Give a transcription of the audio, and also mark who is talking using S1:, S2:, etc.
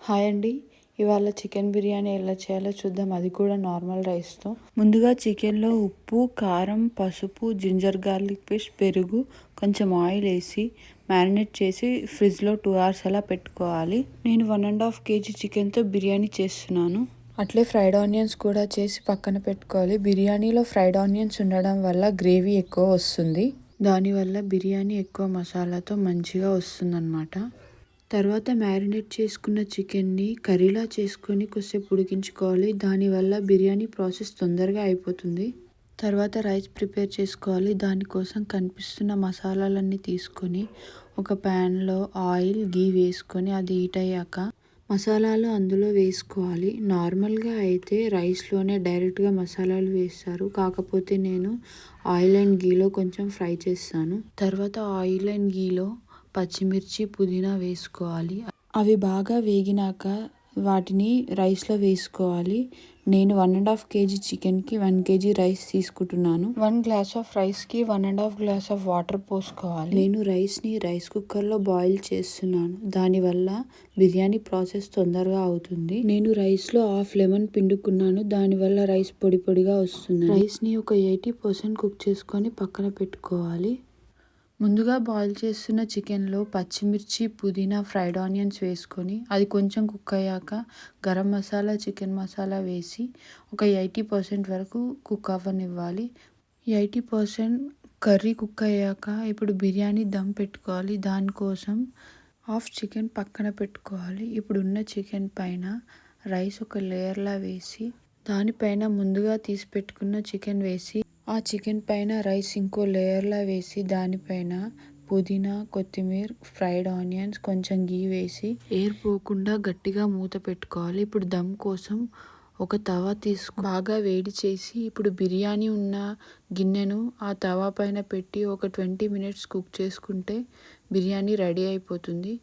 S1: Hi అండి. ఇవాళ chicken biryani ఎలా చేయాలో చూద్దాం, అది కూడా నార్మల్ రైస్తో. ముందుగా చికెన్లో ఉప్పు, కారం, పసుపు, జింజర్ గార్లిక్ పేస్ట్, పెరుగు, కొంచెం ఆయిల్ వేసి మ్యారినేట్ చేసి ఫ్రిడ్జ్లో 2 hours అలా పెట్టుకోవాలి. నేను 1.5 kg చికెన్తో బిర్యానీ చేస్తున్నాను. అట్లే ఫ్రైడ్ ఆనియన్స్ కూడా చేసి పక్కన పెట్టుకోవాలి. బిర్యానీలో ఫ్రైడ్ ఆనియన్స్ ఉండడం వల్ల గ్రేవీ ఎక్కువ వస్తుంది. దానివల్ల బిర్యానీ ఎక్కువ మసాలాతో మంచిగా వస్తుందన్నమాట. తర్వాత మ్యారినేట్ చేసుకున్న చికెన్ని కర్రీలా చేసుకొని కొద్దిసేపు ఉడికించుకోవాలి. దానివల్ల బిర్యానీ ప్రాసెస్ తొందరగా అయిపోతుంది. తర్వాత రైస్ ప్రిపేర్ చేసుకోవాలి. దానికోసం కనిపిస్తున్న మసాలాలన్నీ తీసుకొని ఒక ప్యాన్లో ఆయిల్, గీ వేసుకొని అది హీట్ అయ్యాక మసాలాలు అందులో వేసుకోవాలి. నార్మల్గా అయితే రైస్లోనే డైరెక్ట్గా మసాలాలు వేస్తారు, కాకపోతే నేను ఆయిల్ అండ్ గీలో కొంచెం ఫ్రై చేస్తాను. తర్వాత ఆయిల్ అండ్ గీలో పచ్చిమిర్చి, పుదీనా వేసుకోవాలి. అవి బాగా వేగినాక వాటిని రైస్లో వేసుకోవాలి. నేను 1.5 kg చికెన్కి 1 kg రైస్ తీసుకుంటున్నాను. 1 glass ఆఫ్ రైస్కి 1.5 glass ఆఫ్ వాటర్ పోసుకోవాలి. నేను రైస్ని రైస్ కుక్కర్లో బాయిల్ చేస్తున్నాను. దానివల్ల బిర్యానీ ప్రాసెస్ తొందరగా అవుతుంది. నేను రైస్లో హాఫ్ లెమన్ పిండుకున్నాను. దానివల్ల రైస్ పొడి పొడిగా వస్తుంది. రైస్ని ఒక 80% కుక్ చేసుకొని పక్కన పెట్టుకోవాలి. ముందుగా బాయిల్ చేస్తున్న చికెన్లో పచ్చిమిర్చి, పుదీనా, ఫ్రైడ్ ఆనియన్స్ వేసుకొని అది కొంచెం కుక్ అయ్యాక గరం మసాలా, చికెన్ మసాలా వేసి ఒక 80% వరకు కుక్ అవ్వనివ్వాలి. 80% కర్రీ కుక్ అయ్యాక ఇప్పుడు బిర్యానీ దమ్ పెట్టుకోవాలి. దానికోసం హాఫ్ చికెన్ పక్కన పెట్టుకోవాలి. ఇప్పుడు ఉన్న చికెన్ పైన రైస్ ఒక లేయర్లా వేసి దానిపైన ముందుగా తీసి పెట్టుకున్న చికెన్ వేసి ఆ చికెన్ పైన రైస్ ఇంకో లేయర్లా వేసి దానిపైన పుదీనా, కొత్తిమీర, ఫ్రైడ్ ఆనియన్స్, కొంచెం గీ వేసి ఎయిర్ పోకుండా గట్టిగా మూత పెట్టుకోవాలి. ఇప్పుడు దమ్ కోసం ఒక తవా బాగా వేడి చేసి ఇప్పుడు బిర్యానీ ఉన్న గిన్నెను ఆ తవా పైన పెట్టి ఒక 20 minutes కుక్ చేసుకుంటే బిర్యానీ రెడీ అయిపోతుంది.